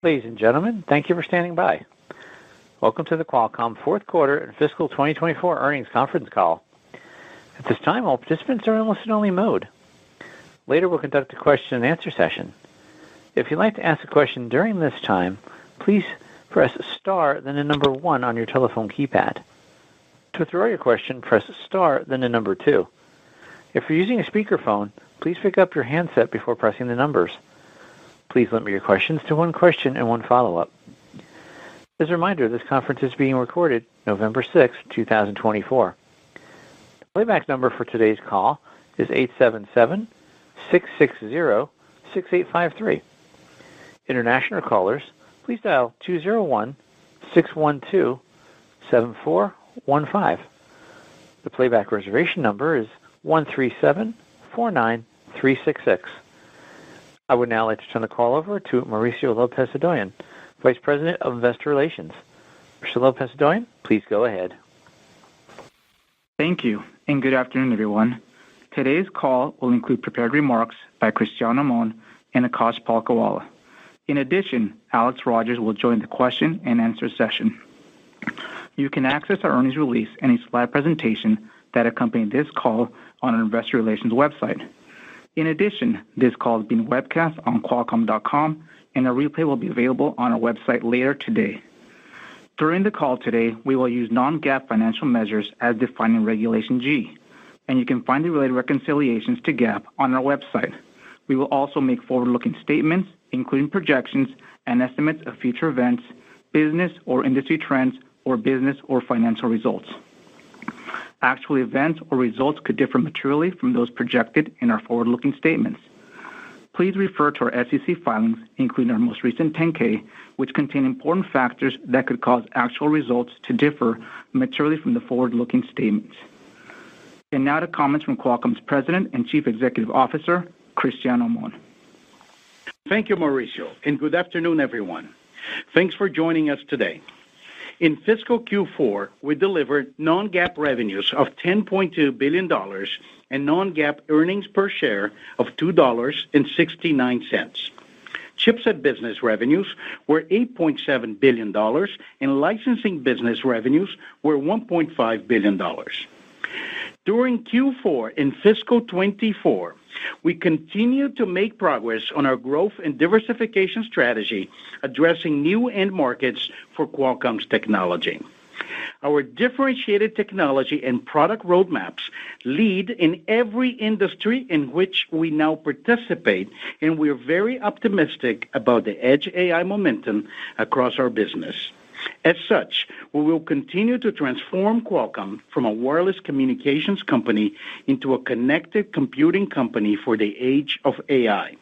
Ladies and gentlemen, thank you for standing by. Welcome to the Qualcomm fourth quarter and fiscal 2024 earnings conference call. At this time, all participants are in listen-only mode. Later, we'll conduct a question-and-answer session. If you'd like to ask a question during this time, please press star, then the number 1 on your telephone keypad. To withdraw your question, press star, then the number 2. If you're using a speakerphone, please pick up your handset before pressing the numbers. Please limit your questions to one question and one follow-up. As a reminder, this conference is being recorded November 6, 2024. The playback number for today's call is 877-660-6853. International callers, please dial 201-612-7415. The playback reservation number is 137-49366. I would now like to turn the call over to Mauricio Lopez-Hodoyan, Vice President of Investor Relations. Mr. Lopez-Hodoyan, please go ahead. Thank you, and good afternoon, everyone. Today's call will include prepared remarks by Cristiano Amon and Akash Palkhiwala. In addition, Alex Rogers will join the question-and-answer session. You can access our earnings release and a slide presentation that accompany this call on our Investor Relations website. In addition, this call is being webcast on Qualcomm.com, and a replay will be available on our website later today. During the call today, we will use non-GAAP financial measures as defined in Regulation G, and you can find the related reconciliations to GAAP on our website. We will also make forward-looking statements, including projections and estimates of future events, business or industry trends, or business or financial results. Actual events or results could differ materially from those projected in our forward-looking statements. Please refer to our SEC filings, including our most recent 10-K, which contain important factors that could cause actual results to differ materially from the forward-looking statements. And now to comments from Qualcomm's President and Chief Executive Officer, Cristiano Amon. Thank you, Mauricio, and good afternoon, everyone. Thanks for joining us today. In fiscal Q4, we delivered non-GAAP revenues of $10.2 billion and non-GAAP earnings per share of $2.69. Chipset business revenues were $8.7 billion, and licensing business revenues were $1.5 billion. During Q4 in fiscal 24, we continue to make progress on our growth and diversification strategy, addressing new end markets for Qualcomm's technology. Our differentiated technology and product roadmaps lead in every industry in which we now participate, and we're very optimistic about the edge AI momentum across our business. As such, we will continue to transform Qualcomm from a wireless communications company into a connected computing company for the age of AI.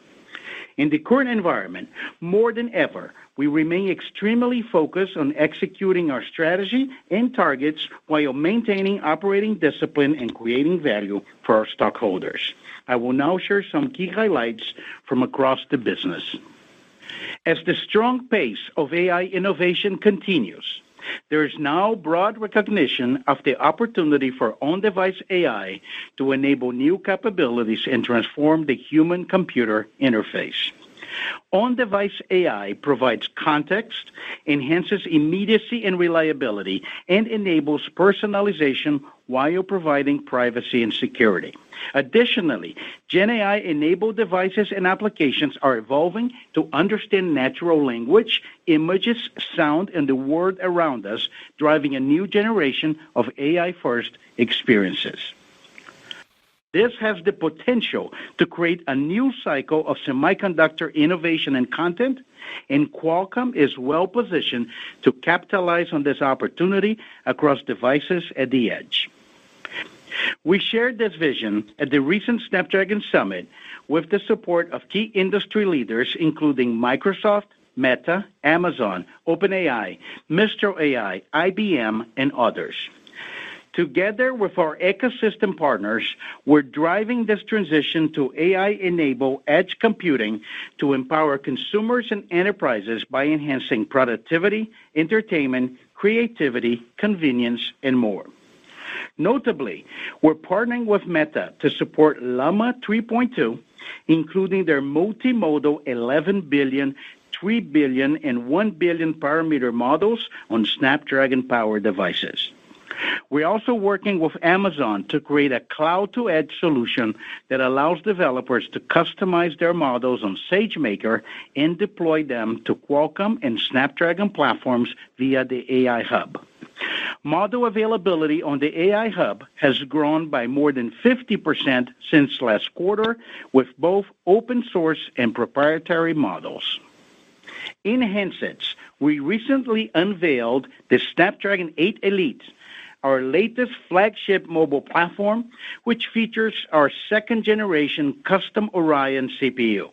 In the current environment, more than ever, we remain extremely focused on executing our strategy and targets while maintaining operating discipline and creating value for our stockholders. I will now share some key highlights from across the business. As the strong pace of AI innovation continues, there is now broad recognition of the opportunity for on-device AI to enable new capabilities and transform the human-computer interface. On-device AI provides context, enhances immediacy and reliability, and enables personalization while providing privacy and security. Additionally, Gen AI-enabled devices and applications are evolving to understand natural language, images, sound, and the world around us, driving a new generation of AI-first experiences. This has the potential to create a new cycle of semiconductor innovation and content, and Qualcomm is well-positioned to capitalize on this opportunity across devices at the edge. We shared this vision at the recent Snapdragon Summit with the support of key industry leaders, including Microsoft, Meta, Amazon, OpenAI, Mistral AI, IBM, and others. Together with our ecosystem partners, we're driving this transition to AI-enabled edge computing to empower consumers and enterprises by enhancing productivity, entertainment, creativity, convenience, and more. Notably, we're partnering with Meta to support Llama 3.2, including their multimodal 11 billion 3 billion and 1 billion parameter models on Snapdragon-powered devices. We're also working with Amazon to create a cloud-to-edge solution that allows developers to customize their models on SageMaker and deploy them to Qualcomm and Snapdragon platforms via the AI Hub. Model availability on the AI Hub has grown by more than 50% since last quarter, with both open source and proprietary models. In handsets, we recently unveiled the Snapdragon 8 Elite, our latest flagship mobile platform, which features our second-generation custom Orion CPU.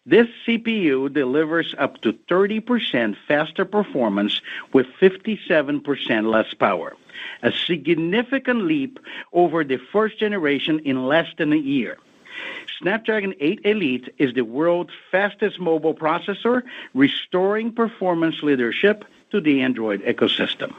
This CPU delivers up to 30% faster performance with 57% less power, a significant leap over the first generation in less than a year. Snapdragon 8 Elite is the world's fastest mobile processor, restoring performance leadership to the Android ecosystem.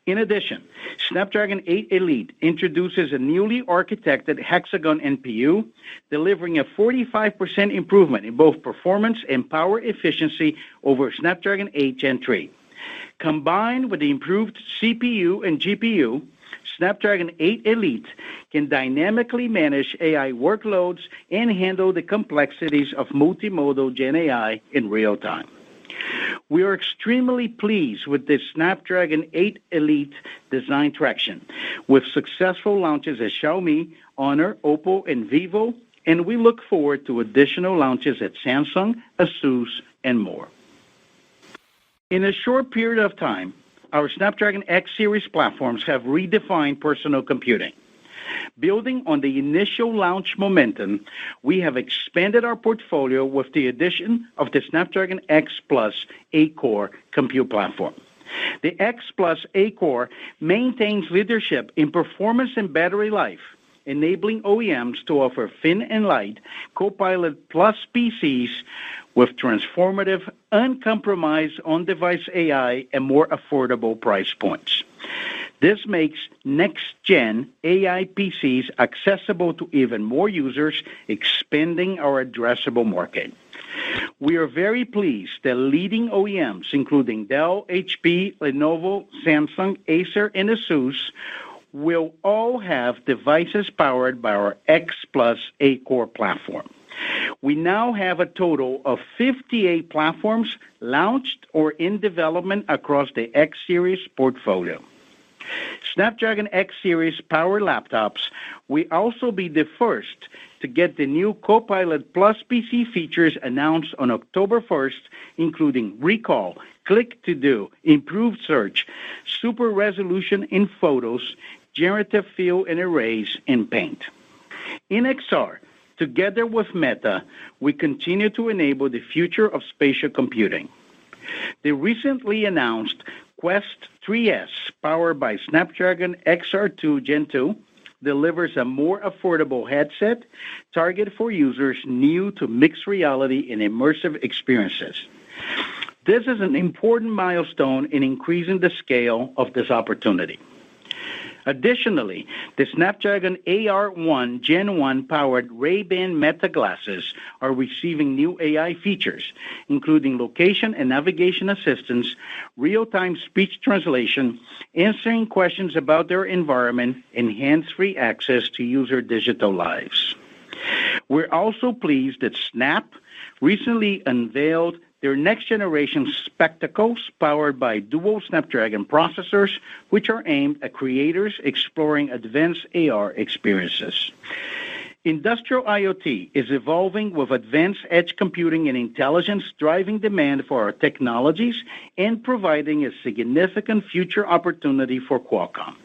In addition, Snapdragon 8 Elite introduces a newly architected Hexagon NPU, delivering a 45% improvement in both performance and power efficiency over Snapdragon 8 Gen 3. Combined with the improved CPU and GPU, Snapdragon 8 Elite can dynamically manage AI workloads and handle the complexities of multimodal Gen AI in real time. We are extremely pleased with the Snapdragon 8 Elite design traction, with successful launches at Xiaomi, Honor, Oppo, and Vivo, and we look forward to additional launches at Samsung, Asus, and more. In a short period of time, our Snapdragon X series platforms have redefined personal computing. Building on the initial launch momentum, we have expanded our portfolio with the addition of the Snapdragon X Plus 8-core compute platform. The X Plus 8-core maintains leadership in performance and battery life, enabling OEMs to offer thin and light Copilot Plus PCs with transformative, uncompromised on-device AI and more affordable price points. This makes next-gen AI PCs accessible to even more users, expanding our addressable market. We are very pleased that leading OEMs, including Dell, HP, Lenovo, Samsung, Acer, and Asus, will all have devices powered by our X Plus 8-core platform. We now have a total of 58 platforms launched or in development across the X series portfolio. Snapdragon X Series power laptops will also be the first to get the new Copilot Plus PC features announced on October 1st, including recall, click to do, improved search, super resolution in photos, generative fill and arrays in Paint. In XR, together with Meta, we continue to enable the future of spatial computing. The recently announced Quest 3S, powered by Snapdragon XR2 Gen 2, delivers a more affordable headset targeted for users new to mixed reality and immersive experiences. This is an important milestone in increasing the scale of this opportunity. Additionally, the Snapdragon AR1 Gen 1 powered Ray-Ban Meta glasses are receiving new AI features, including location and navigation assistance, real-time speech translation, answering questions about their environment, and hands-free access to user digital lives. We're also pleased that Snap recently unveiled their next-generation spectacles powered by dual Snapdragon processors, which are aimed at creators exploring advanced AR experiences. Industrial IoT is evolving with advanced edge computing and intelligence driving demand for our technologies and providing a significant future opportunity for Qualcomm.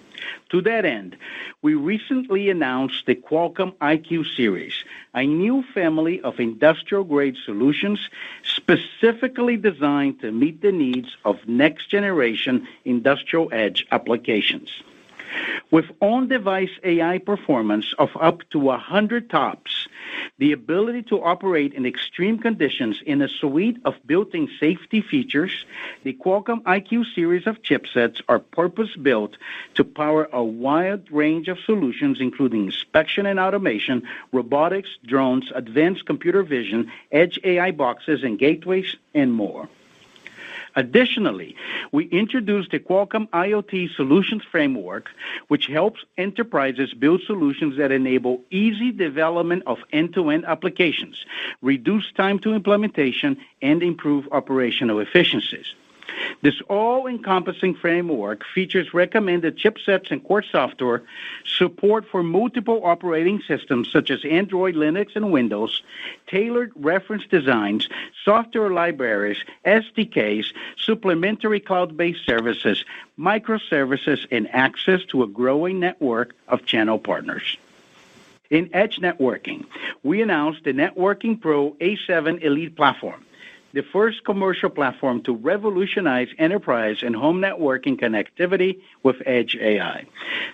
To that end, we recently announced the Qualcomm IQ series, a new family of industrial-grade solutions specifically designed to meet the needs of next-generation industrial edge applications. With on-device AI performance of up to 100 TOPS, the ability to operate in extreme conditions in a suite of built-in safety features, the Qualcomm IQ series of chipsets are purpose-built to power a wide range of solutions, including inspection and automation, robotics, drones, advanced computer vision, edge AI boxes and gateways, and more. Additionally, we introduced the Qualcomm IoT Solutions Framework, which helps enterprises build solutions that enable easy development of end-to-end applications, reduce time to implementation, and improve operational efficiencies. This all-encompassing framework features recommended chipsets and core software, support for multiple operating systems such as Android, Linux, and Windows, tailored reference designs, software libraries, SDKs, supplementary cloud-based services, microservices, and access to a growing network of channel partners. In Edge Networking, we announced the Networking Pro A7 Elite platform, the first commercial platform to revolutionize enterprise and home networking connectivity with Edge AI.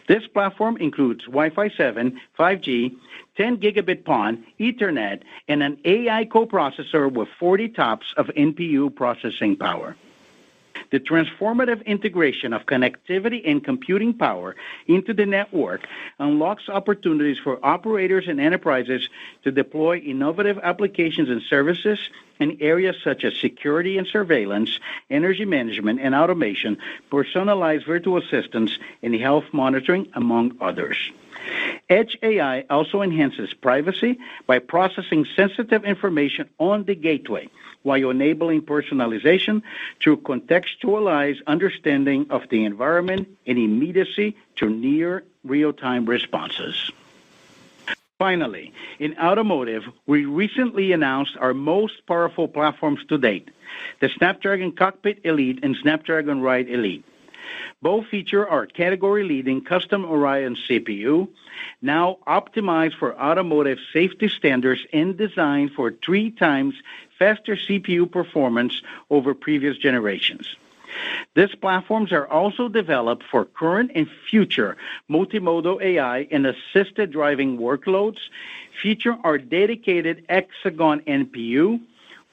This platform includes Wi-Fi 7, 5G, 10 gigabit PON, Ethernet, and an AI coprocessor with 40 TOPS of NPU processing power. The transformative integration of connectivity and computing power into the network unlocks opportunities for operators and enterprises to deploy innovative applications and services in areas such as security and surveillance, energy management and automation, personalized virtual assistants, and health monitoring, among others. Edge AI also enhances privacy by processing sensitive information on the gateway, while enabling personalization through contextualized understanding of the environment and immediacy to near real-time responses. Finally, in automotive, we recently announced our most powerful platforms to date, the Snapdragon Cockpit Elite and Snapdragon Ride Elite. Both feature our category-leading custom Orion CPU, now optimized for automotive safety standards and designed for 3 times faster CPU performance over previous generations. These platforms are also developed for current and future multimodal AI and assisted driving workloads, feature our dedicated Hexagon NPU,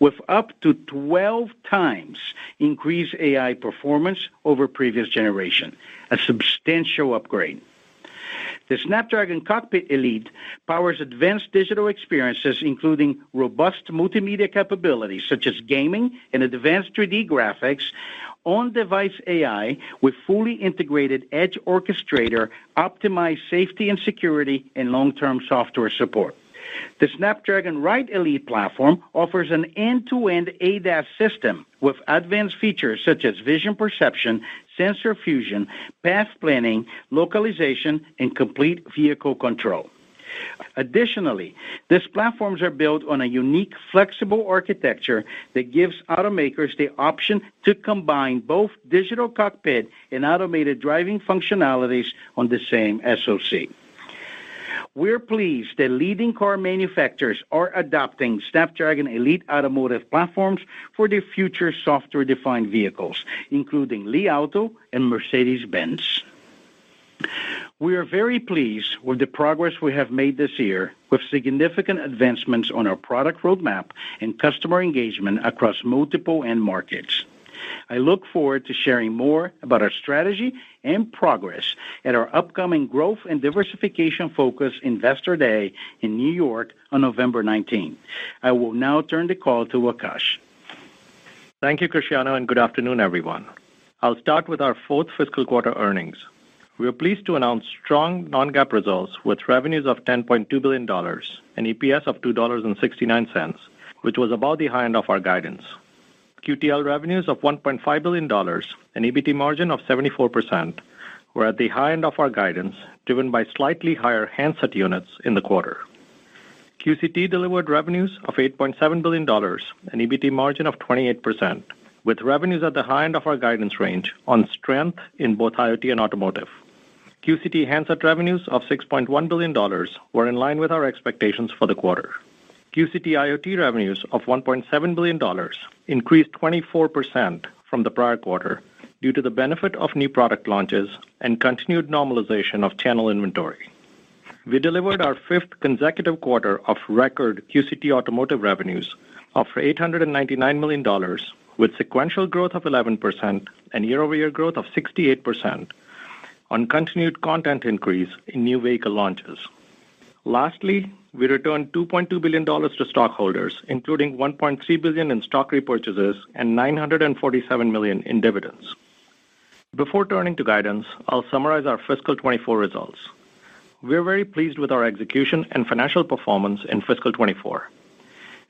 with up to 12 times increased AI performance over previous generation, a substantial upgrade. The Snapdragon Cockpit Elite powers advanced digital experiences, including robust multimedia capabilities such as gaming and advanced 3D graphics, on-device AI with fully integrated edge orchestrator, optimized safety and security, and long-term software support. The Snapdragon Ride Elite platform offers an end-to-end ADAS system with advanced features such as vision perception, sensor fusion, path planning, localization, and complete vehicle control. Additionally, these platforms are built on a unique, flexible architecture that gives automakers the option to combine both digital cockpit and automated driving functionalities on the same SoC. We're pleased that leading car manufacturers are adopting Snapdragon Elite automotive platforms for their future software-defined vehicles, including Li Auto and Mercedes-Benz. We are very pleased with the progress we have made this year, with significant advancements on our product roadmap and customer engagement across multiple end markets. I look forward to sharing more about our strategy and progress at our upcoming Growth and Diversification Focus Investor Day in New York on November 19. I will now turn the call to Akash. Thank you, Cristiano, and good afternoon, everyone. I'll start with our fourth fiscal quarter earnings. We are pleased to announce strong non-GAAP results with revenues of $10.2 billion and EPS of $2.69, which was above the high end of our guidance. QTL revenues of $1.5 billion and EBT margin of 74% were at the high end of our guidance, driven by slightly higher handset units in the quarter. QCT delivered revenues of $8.7 billion and EBT margin of 28%, with revenues at the high end of our guidance range on strength in both IoT and automotive. QCT handset revenues of $6.1 billion were in line with our expectations for the quarter. QCT IoT revenues of $1.7 billion increased 24% from the prior quarter, due to the benefit of new product launches and continued normalization of channel inventory. We delivered our fifth consecutive quarter of record QCT automotive revenues of $899 million, with sequential growth of 11% and year-over-year growth of 68% on continued content increase in new vehicle launches. Lastly, we returned $2.2 billion to stockholders, including $1.3 billion in stock repurchases and $947 million in dividends. Before turning to guidance, I'll summarize our fiscal 24 results. We're very pleased with our execution and financial performance in fiscal 24.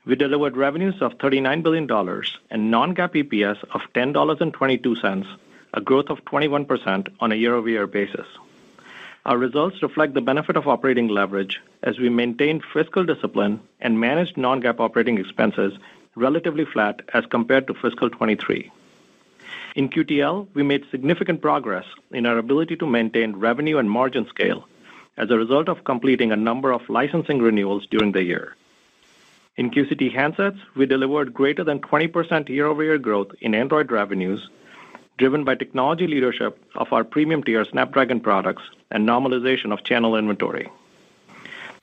We delivered revenues of $39 billion and non-GAAP EPS of $10.22, a growth of 21% on a year-over-year basis. Our results reflect the benefit of operating leverage as we maintained fiscal discipline and managed non-GAAP operating expenses relatively flat as compared to fiscal 23. In QTL, we made significant progress in our ability to maintain revenue and margin scale as a result of completing a number of licensing renewals during the year. In QCT handsets, we delivered greater than 20% year-over-year growth in Android revenues, driven by technology leadership of our premium tier Snapdragon products and normalization of channel inventory.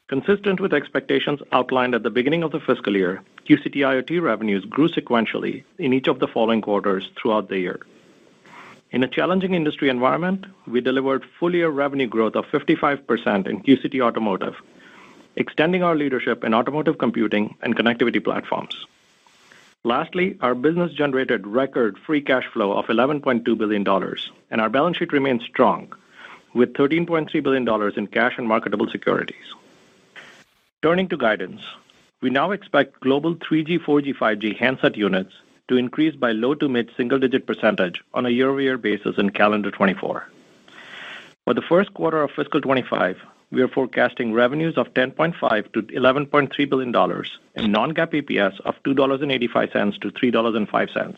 Consistent with expectations outlined at the beginning of the fiscal year, QCT IoT revenues grew sequentially in each of the following quarters throughout the year. In a challenging industry environment, we delivered full-year revenue growth of 55% in QCT automotive, extending our leadership in automotive computing and connectivity platforms. Lastly, our business generated record free cash flow of $11.2 billion, and our balance sheet remains strong, with $13.3 billion in cash and marketable securities. Turning to guidance, we now expect global 3G, 4G, 5G handset units to increase by low to mid single-digit percentage on a year-over-year basis in calendar 24. For the first quarter of fiscal 25, we are forecasting revenues of $10.5 to $11.3 billion and non-GAAP EPS of $2.85 to $3.05.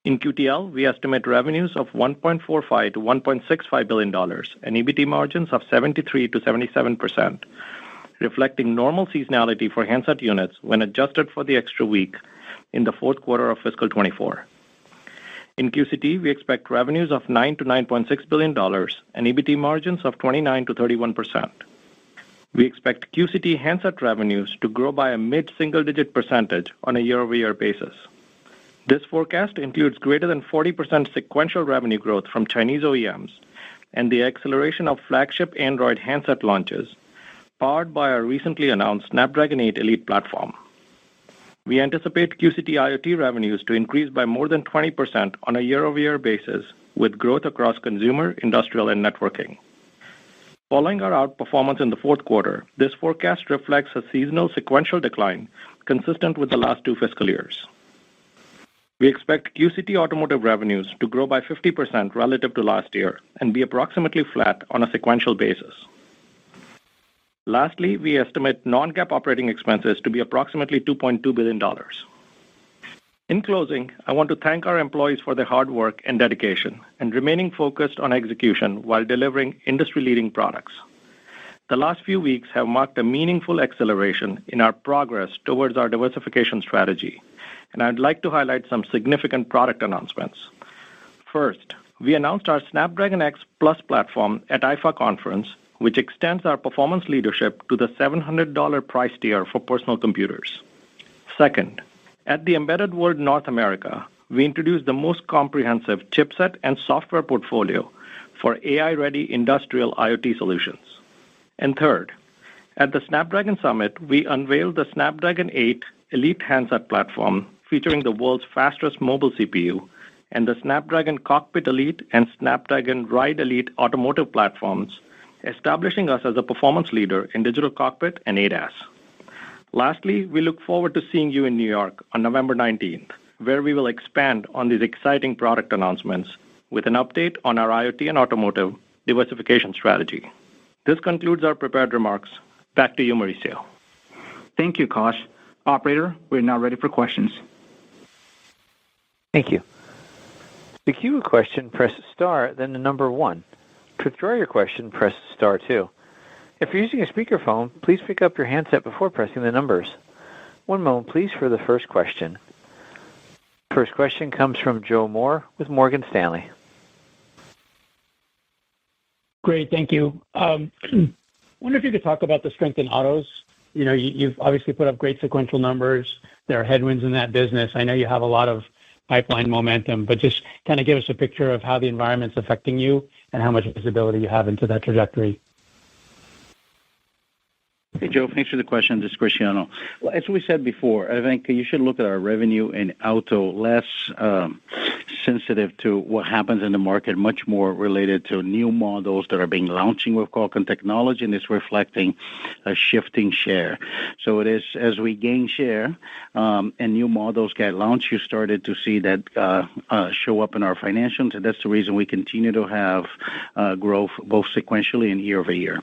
In QTL, we estimate revenues of $1.45 to $1.65 billion and EBT margins of 73 to 77%, reflecting normal seasonality for handset units when adjusted for the extra week in the fourth quarter of fiscal 24. In QCT, we expect revenues of $9 to $9.6 billion and EBT margins of 29 to 31%. We expect QCT handset revenues to grow by a mid-single-digit percentage on a year-over-year basis. This forecast includes greater than 40% sequential revenue growth from Chinese OEMs and the acceleration of flagship Android handset launches, powered by our recently announced Snapdragon 8 Elite platform. We anticipate QCT IoT revenues to increase by more than 20% on a year-over-year basis, with growth across consumer, industrial, and networking. Following our outperformance in the fourth quarter, this forecast reflects a seasonal sequential decline consistent with the last two fiscal years. We expect QCT automotive revenues to grow by 50% relative to last year and be approximately flat on a sequential basis. Lastly, we estimate non-GAAP operating expenses to be approximately $2.2 billion. In closing, I want to thank our employees for their hard work and dedication and remaining focused on execution while delivering industry-leading products. The last few weeks have marked a meaningful acceleration in our progress towards our diversification strategy, and I'd like to highlight some significant product announcements. First, we announced our Snapdragon X Plus platform at IFA conference, which extends our performance leadership to the $700 price tier for personal computers. Second, at the Embedded World North America, we introduced the most comprehensive chipset and software portfolio for AI-ready industrial IoT solutions. And third, at the Snapdragon Summit, we unveiled the Snapdragon 8 Elite handset platform featuring the world's fastest mobile CPU and the Snapdragon Cockpit Elite and Snapdragon Ride Elite automotive platforms, establishing us as a performance leader in digital cockpit and ADAS. Lastly, we look forward to seeing you in New York on November 19th, where we will expand on these exciting product announcements with an update on our IoT and automotive diversification strategy. This concludes our prepared remarks. Back to you, Mauricio. Thank you, Kash. Operator, we're now ready for questions. Thank you. To queue a question, press star, then the number 1. To withdraw your question, press star 2. If you're using a speakerphone, please pick up your handset before pressing the numbers. One moment, please, for the first question. First question comes from Joe Moore with Morgan Stanley. Great, thank you. Wonder if you could talk about the strength in autos. You've obviously put up great sequential numbers. There are headwinds in that business. I know you have a lot of pipeline momentum, but just kind of give us a picture of how the environment's affecting you and how much visibility you have into that trajectory. Hey, Joe, thanks for the question. This is Cristiano. Well, as we said before, I think you should look at our revenue in auto less sensitive to what happens in the market, much more related to new models that are being launching with Qualcomm technology, and it's reflecting a shifting share. So it is, as we gain share and new models get launched, you started to see that show up in our financials, and that's the reason we continue to have growth both sequentially and year over year.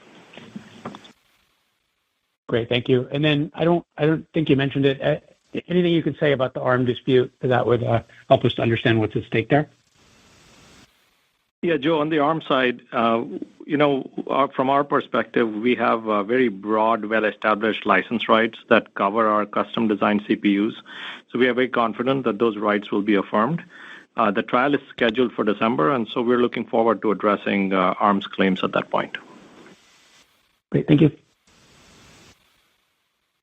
Great, thank you. And then I don't think you mentioned it. Anything you could say about the ARM dispute that would help us to understand what's at stake there? Yeah, Joe, on the ARM side, from our perspective, we have very broad, well-established license rights that cover our custom-designed CPUs. So we are very confident that those rights will be affirmed. The trial is scheduled for December, and so we're looking forward to addressing ARM's claims at that point. Great, thank you.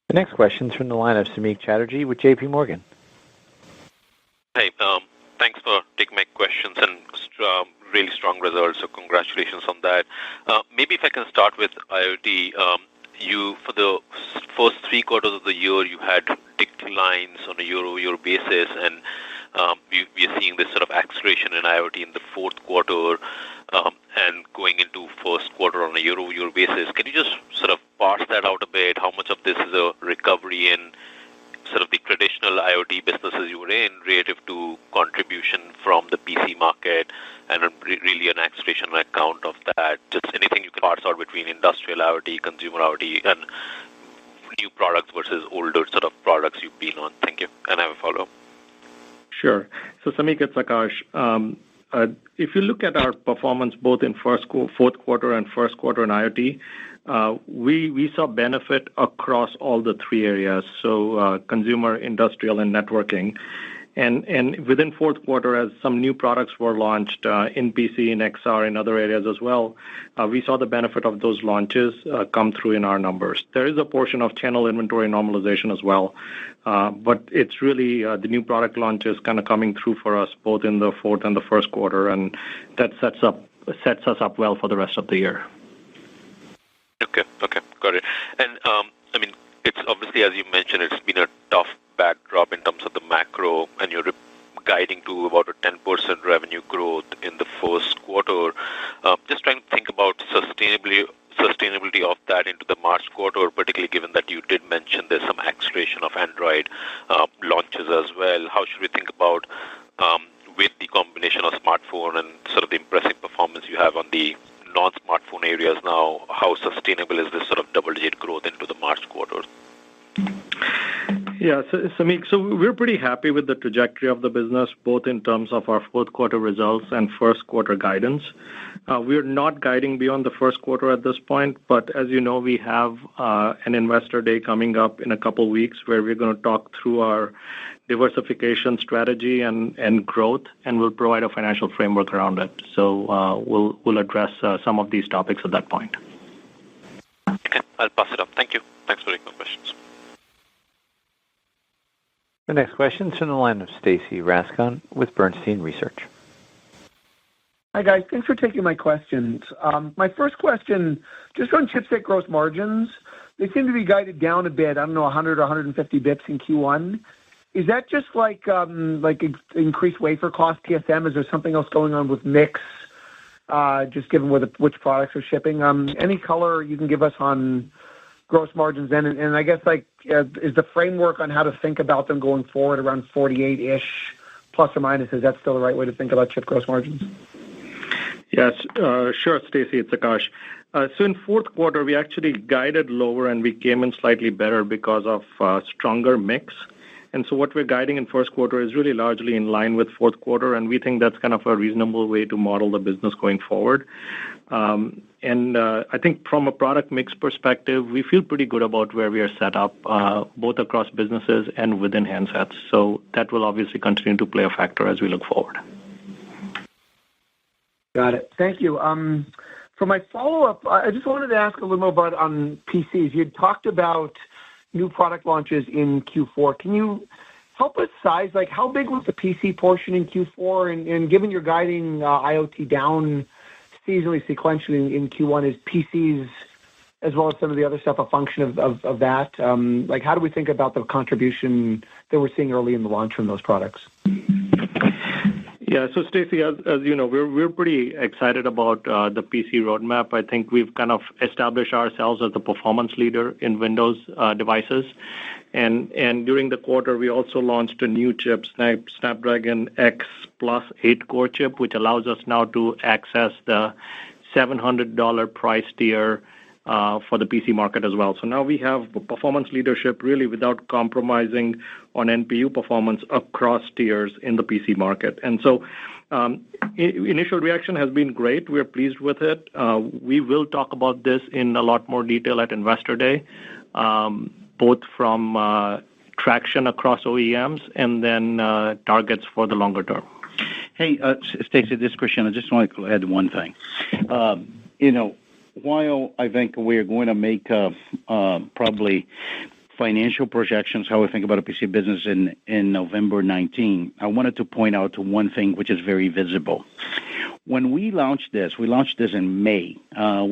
The next question is from the line of Samik Chatterjee with J.P. Morgan. Hey, thanks for taking my questions and really strong results, so congratulations on that. Maybe if I can start with IoT, for the first 3 quarters of the year, you had declines on a year-over-year basis, and we are seeing this sort of acceleration in IoT in the fourth quarter and going into first quarter on a year-over-year basis. Can you just sort of parse that out a bit? How much of this is a recovery in sort of the traditional IoT businesses you were in relative to contribution from the PC market and really an acceleration on account of that? Just anything you can parse out between industrial IoT, consumer IoT, and new products versus older sort of products you've been on. Thank you. And I have a follow-up. Sure. So, Samik, it's Akash. If you look at our performance both in fourth quarter and first quarter in IoT, we saw benefit across all the 3 areas, so consumer, industrial, and networking. And within fourth quarter, as some new products were launched in PC, in XR, and other areas as well, we saw the benefit of those launches come through in our numbers. There is a portion of channel inventory normalization as well, but it's really the new product launches kind of coming through for us both in the fourth and the first quarter, and that sets us up well for the rest of the year. Okay, got it. And it's obviously, as you mentioned, it's been a tough backdrop in terms of the macro, and you're guiding to about a 10% revenue growth in the first quarter. Just trying to think about sustainability of that into the March quarter, particularly given that you did mention there's some acceleration of Android launches as well. How should we think about with the combination of smartphone and sort of the impressive performance you have on the non-smartphone areas now, how sustainable is this sort of double-digit growth into the March quarter? Yeah, Samik, so we're pretty happy with the trajectory of the business, both in terms of our fourth quarter results and first quarter guidance. We're not guiding beyond the first quarter at this point, but as you know, we have an investor day coming up in a couple of weeks where we're going to talk through our diversification strategy and growth, and we'll provide a financial framework around it. So we'll address some of these topics at that point. Okay, I'll pass it up. Thank you. Thanks for taking my questions. The next question is from the line of Stacy Rasgon with Bernstein Research. Hi, guys. Thanks for taking my questions. My first question, just on chipset gross margins, they seem to be guided down a bit. I don't know, 100 or 150 bips in Q1. Is that just like increased wafer cost TSM? Is there something else going on with mix, just given which products are shipping? Any color you can give us on gross margins then? And I guess, is the framework on how to think about them going forward around 48-ish, plus or minus, is that still the right way to think about chip gross margins? Yes, sure, Stacy, it's Akash. So in fourth quarter, we actually guided lower and we came in slightly better because of stronger mix. And so what we're guiding in first quarter is really largely in line with fourth quarter, and we think that's kind of a reasonable way to model the business going forward. I think from a product mix perspective, we feel pretty good about where we are set up, both across businesses and within handsets. So that will obviously continue to play a factor as we look forward. Got it. Thank you. For my follow-up, I just wanted to ask a little more about on PCs. You had talked about new product launches in Q4. Can you help us size, like how big was the PC portion in Q4? And given you're guiding IoT down seasonally, sequentially in Q1, is PCs as well as some of the other stuff a function of that? Like how do we think about the contribution that we're seeing early in the launch from those products? Yeah, so Stacy, as you know, we're pretty excited about the PC roadmap. I think we've kind of established ourselves as the performance leader in Windows devices. And during the quarter, we also launched a new chip, Snapdragon X Plus 8-core chip, which allows us now to access the $700 price tier for the PC market as well. So now we have performance leadership really without compromising on NPU performance across tiers in the PC market. And so initial reaction has been great. We're pleased with it. We will talk about this in a lot more detail at Investor Day, both from traction across OEMs and then targets for the longer term. Hey, Stacy, this is Christian. I just want to add one thing. While I think we're going to make probably financial projections, how we think about a PC business in November 19, I wanted to point out one thing which is very visible. When we launched this in May. So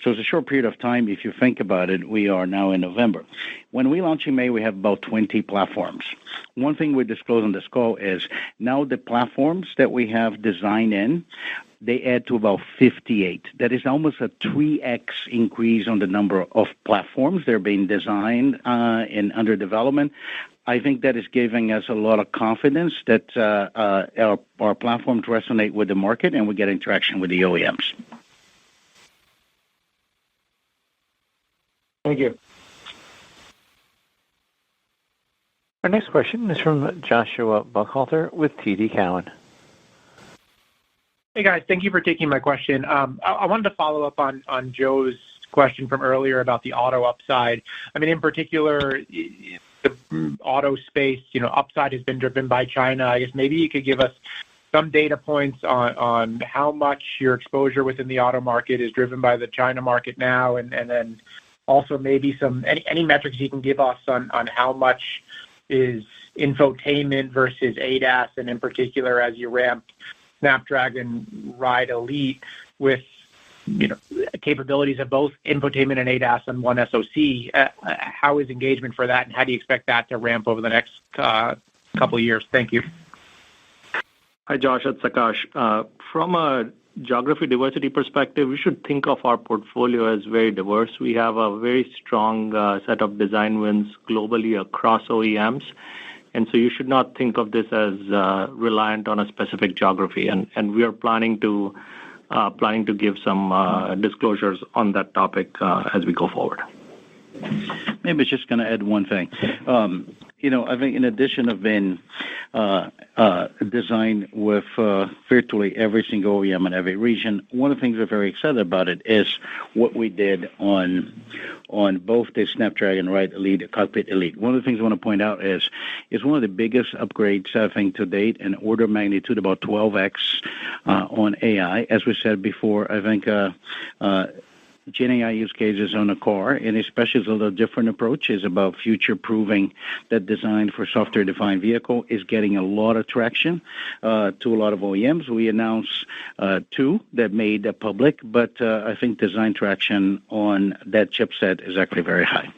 it's a short period of time. If you think about it, we are now in November. When we launched in May, we have about 20 platforms. One thing we disclose on this call is now the platforms that we have designed in, they add to about 58. That is almost a 3x increase on the number of platforms that are being designed and under development. I think that is giving us a lot of confidence that our platforms resonate with the market and we get interaction with the OEMs. Thank you. Our next question is from Joshua Buchalter with TD Cowen. Hey guys, thank you for taking my question. I wanted to follow up on Joe's question from earlier about the auto upside. I mean, in particular, the auto space, upside has been driven by China. I guess maybe you could give us some data points on how much your exposure within the auto market is driven by the China market now, and then also maybe any metrics you can give us on how much is infotainment versus ADAS, and in particular as you ramp Snapdragon Ride Elite with capabilities of both infotainment and ADAS on one SoC. How is engagement for that, and how do you expect that to ramp over the next couple of years? Thank you. Hi, Josh. It's Akash. From a geography diversity perspective, we should think of our portfolio as very diverse. We have a very strong set of design wins globally across OEMs. And so you should not think of this as reliant on a specific geography. And we are planning to give some disclosures on that topic as we go forward. Maybe it's just going to add one thing. I think in addition of being designed with virtually every single OEM in every region, one of the things we're very excited about it is what we did on both the Snapdragon Ride Elite, Cockpit Elite. One of the things I want to point out is it's one of the biggest upgrades, I think, to date, in order of magnitude about 12x on AI. As we said before, I think Gen AI use cases on a car, and especially a little different approach, is about future-proving that design for software-defined vehicle is getting a lot of traction to a lot of OEMs. We announced two that made it public, but I think design traction on that chipset is actually very high.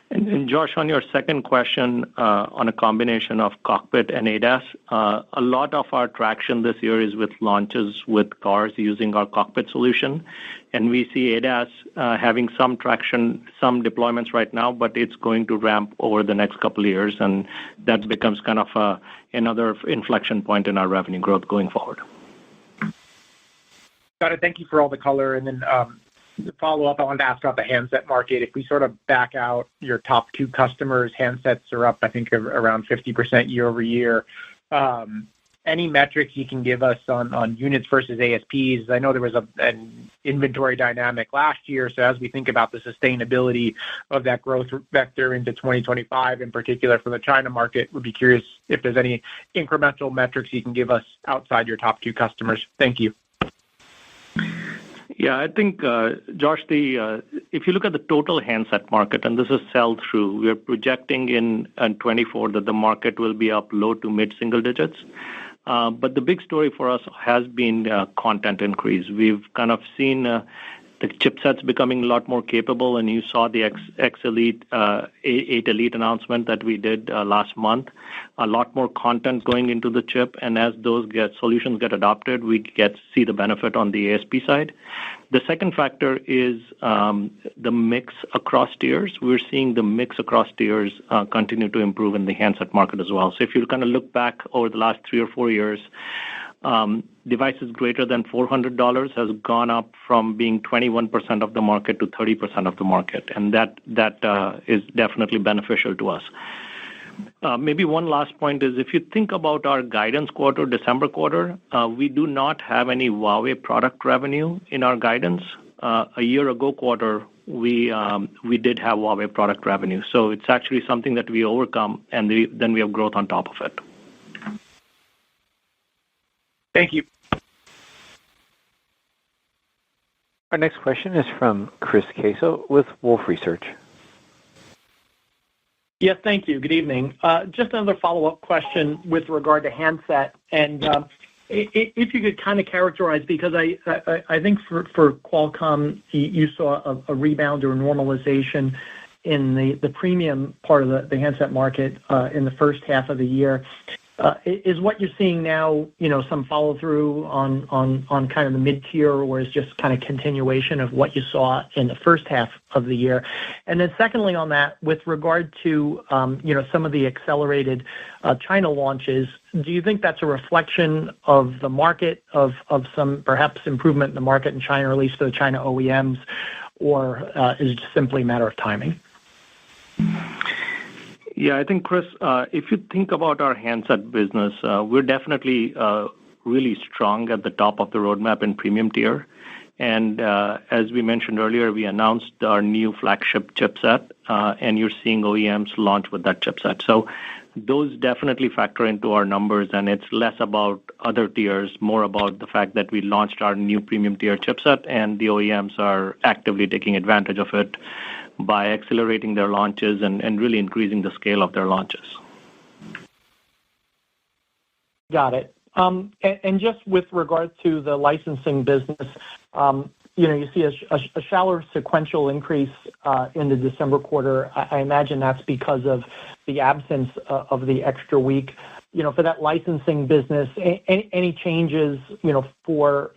And Josh, on your second question on a combination of cockpit and ADAS, a lot of our traction this year is with launches with cars using our cockpit solution. And we see ADAS having some traction, some deployments right now, but it's going to ramp over the next couple of years. And that becomes kind of another inflection point in our revenue growth going forward. Got it. Thank you for all the color. And then to follow up, I wanted to ask about the handset market. If we sort of back out your top two customers, handsets are up, I think, around 50% year over year. Any metrics you can give us on units versus ASPs? I know there was an inventory dynamic last year, so as we think about the sustainability of that growth vector into 2025, in particular for the China market, would be curious if there's any incremental metrics you can give us outside your top two customers. Thank you. Yeah, I think, Josh, if you look at the total handset market, and this is sell-through, we are projecting in 24 that the market will be up low to mid-single digits. But the big story for us has been content increase. We've kind of seen the chipsets becoming a lot more capable, and you saw the X Elite, 8 Elite announcement that we did last month. A lot more content going into the chip, and as those solutions get adopted, we see the benefit on the ASP side. The second factor is the mix across tiers. We're seeing the mix across tiers continue to improve in the handset market as well. So if you kind of look back over the last 3 or 4 years, devices greater than $400 has gone up from being 21% of the market to 30% of the market, and that is definitely beneficial to us. Maybe one last point is if you think about our guidance quarter, December quarter, we do not have any Huawei product revenue in our guidance. A year ago quarter, we did have Huawei product revenue. So it's actually something that we overcome, and then we have growth on top of it. Thank you. Our next question is from Chris Caso with Wolfe Research. Yes, thank you. Good evening. Just another follow-up question with regard to handset. And if you could kind of characterize, because I think for Qualcomm, you saw a rebound or a normalization in the premium part of the handset market in the first half of the year. Is what you're seeing now, some follow-through on kind of the mid-tier, or is just kind of continuation of what you saw in the first half of the year? And then secondly on that, with regard to, some of the accelerated China launches, do you think that's a reflection of the market, of some perhaps improvement in the market in China, or at least for the China OEMs, or is it simply a matter of timing? Yeah, I think, Chris, if you think about our handset business, we're definitely really strong at the top of the roadmap in premium tier. And as we mentioned earlier, we announced our new flagship chipset, and you're seeing OEMs launch with that chipset. So those definitely factor into our numbers, and it's less about other tiers, more about the fact that we launched our new premium tier chipset, and the OEMs are actively taking advantage of it by accelerating their launches and really increasing the scale of their launches. Got it. And just with regard to the licensing business, you see a shallower sequential increase in the December quarter. I imagine that's because of the absence of the extra week. For that licensing business, any changes, for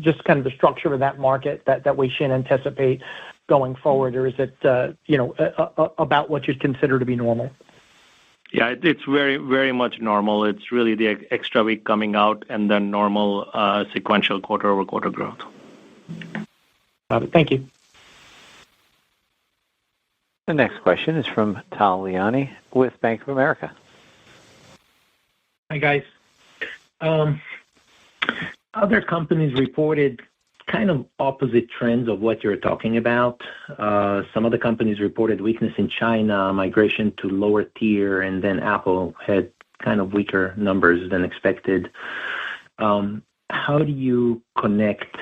just kind of the structure of that market that we should anticipate going forward, or is it, about what you'd consider to be normal? Yeah, it's very, very much normal. It's really the extra week coming out and then normal sequential quarter-over-quarter growth. Got it. Thank you. The next question is from Tal Liani with Bank of America. Hi, guys. Other companies reported kind of opposite trends of what you're talking about. Some of the companies reported weakness in China, migration to lower tier, and then Apple had kind of weaker numbers than expected. How do you connect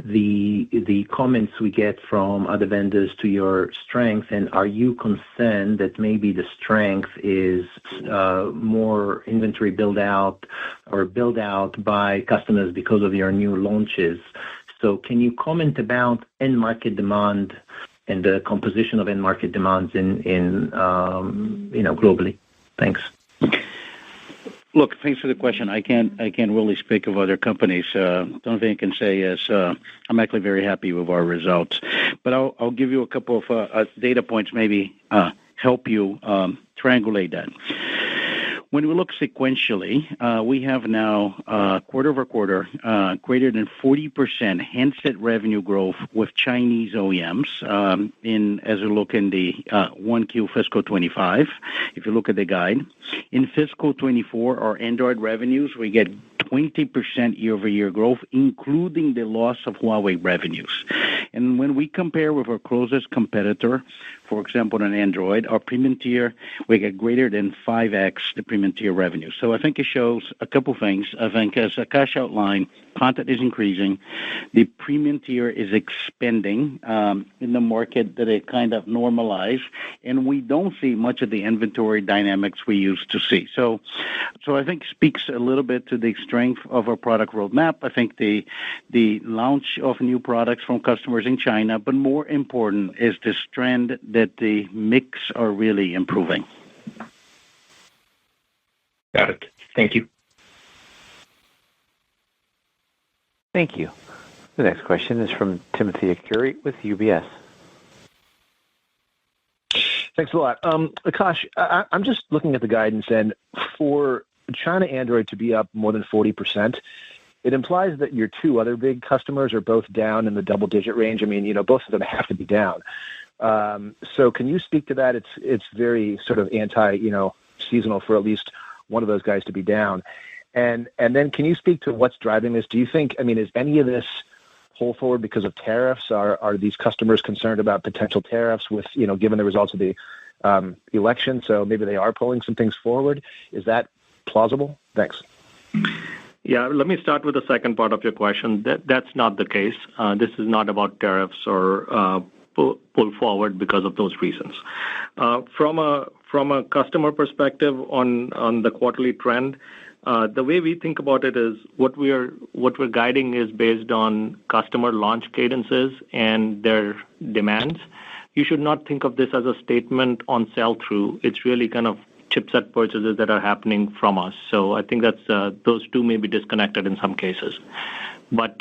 the comments we get from other vendors to your strength, and are you concerned that maybe the strength is more inventory build out by customers because of your new launches? So can you comment about end market demand and the composition of end market demands in globally? Thanks. Look, thanks for the question. I can't really speak of other companies. The only thing I can say is I'm actually very happy with our results. But I'll give you a couple of data points, maybe help you triangulate that. When we look sequentially, we have now quarter-over-quarter greater than 40% handset revenue growth with Chinese OEMs as we look in the 1Q fiscal 25. If you look at the guide. In fiscal 24, our Android revenues, we get 20% year-over-year growth, including the loss of Huawei revenues. And when we compare with our closest competitor, for example, on Android, our premium tier, we get greater than 5x the premium tier revenue. So I think it shows a couple things. I think as Akash outlined, content is increasing. The premium tier is expanding in the market that it kind of normalized, and we don't see much of the inventory dynamics we used to see. So I think speaks a little bit to the strength of our product roadmap. I think the launch of new products from customers in China, but more important is this trend that the mix are really improving. Got it. Thank you. Thank you. The next question is from Timothy Arcuri with UBS. Thanks a lot. Akash, I'm just looking at the guidance, and for China Android to be up more than 40%, it implies that your two other big customers are both down in the double-digit range. I mean, both of them have to be down. So can you speak to that? It's very sort of seasonal for at least one of those guys to be down. And then can you speak to what's driving this? Do you think, is any of this pull forward because of tariffs? Are these customers concerned about potential tariffs with, given the results of the election? So maybe they are pulling some things forward. Is that plausible? Thanks. Yeah, let me start with the second part of your question. That's not the case. This is not about tariffs or pull forward because of those reasons. From a customer perspective on the quarterly trend, the way we think about it is what we're guiding is based on customer launch cadences and their demands. You should not think of this as a statement on sell-through. It's really kind of chipset purchases that are happening from us. So I think that's those two may be disconnected in some cases. But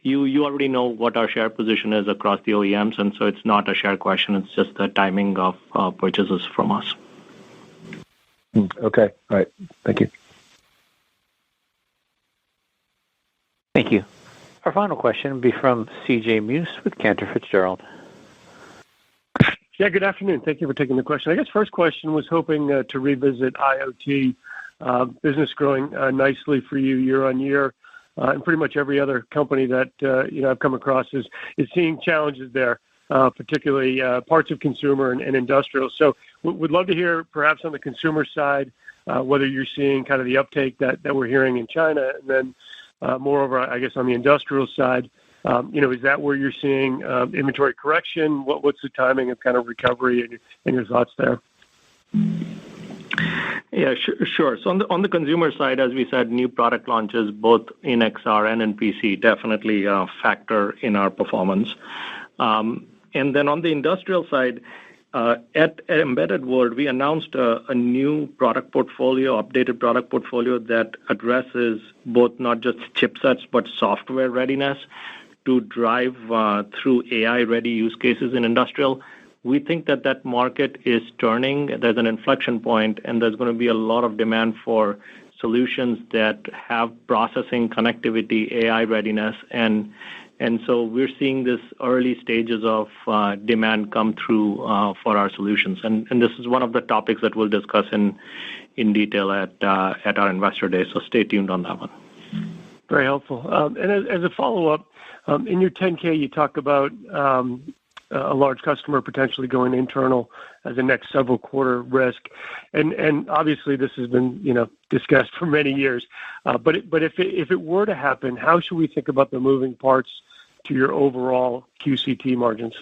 you already know what our share position is across the OEMs, and so it's not a share question. It's just the timing of purchases from us. Okay. All right. Thank you. Thank you. Our final question will be from C.J. Muse with Cantor Fitzgerald. Yeah, good afternoon. Thank you for taking the question. I guess first question was hoping to revisit IoT business growing nicely for you year on year. And pretty much every other company that I've come across is seeing challenges there, particularly parts of consumer and industrial. So would love to hear perhaps on the consumer side whether you're seeing kind of the uptake that we're hearing in China, and then moreover, I guess on the industrial side, is that where you're seeing inventory correction? What's the timing of kind of recovery and your thoughts there? Yeah, sure. So on the consumer side, as we said, new product launches both in XR and in PC definitely factor in our performance. And then on the industrial side, at Embedded World, we announced a new product portfolio, updated product portfolio that addresses both not just chipsets but software readiness to drive through AI-ready use cases in industrial. We think that market is turning. There's an inflection point, and there's going to be a lot of demand for solutions that have processing, connectivity, AI readiness, and so we're seeing this early stages of demand come through for our solutions. And this is one of the topics that we'll discuss in detail at our Investor Day. So stay tuned on that one. Very helpful. And as a follow-up, in your 10K, you talk about a large customer potentially going internal as a next several quarter risk. And obviously this has been, discussed for many years. But if it were to happen, how should we think about the moving parts to your overall QCT margins?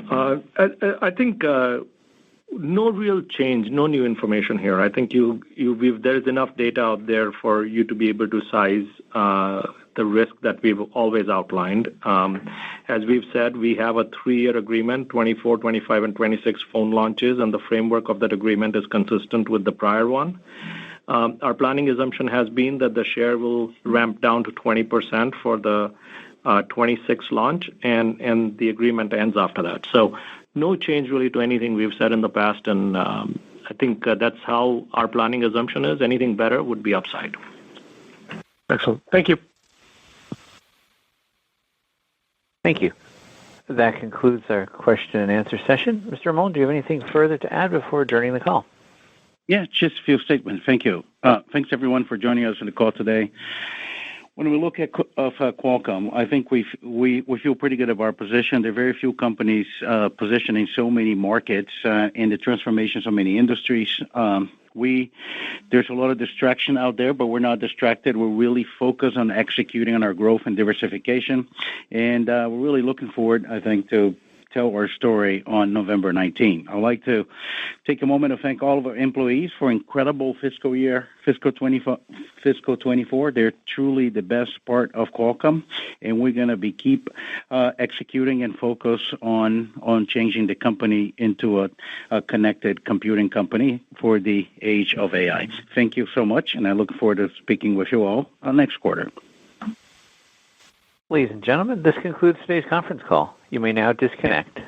I think no real change, no new information here. I think there is enough data out there for you to be able to size the risk that we've always outlined. As we've said, we have a 3-year agreement, 24, 25, and 26 phone launches, and the framework of that agreement is consistent with the prior one. Our planning assumption has been that the share will ramp down to 20% for the 26 launch, and the agreement ends after that. So no change really to anything we've said in the past, and I think that's how our planning assumption is. Anything better would be upside. Excellent. Thank you. Thank you. That concludes our question and answer session. Mr. Ramon, do you have anything further to add before adjourning the call? Yeah, just a few statements. Thank you. Thanks, everyone, for joining us on the call today. When we look at Qualcomm, I think we feel pretty good of our position. There are very few companies positioned in so many markets and the transformation of so many industries. There's a lot of distraction out there, but we're not distracted. We're really focused on executing on our growth and diversification, and we're really looking forward, I think, to tell our story on November 19. I'd like to take a moment to thank all of our employees for incredible fiscal 24. They're truly the best part of Qualcomm, and we're going to keep executing and focus on changing the company into a connected computing company for the age of AI. Thank you so much, and I look forward to speaking with you all next quarter. Ladies and gentlemen, this concludes today's conference call. You may now disconnect.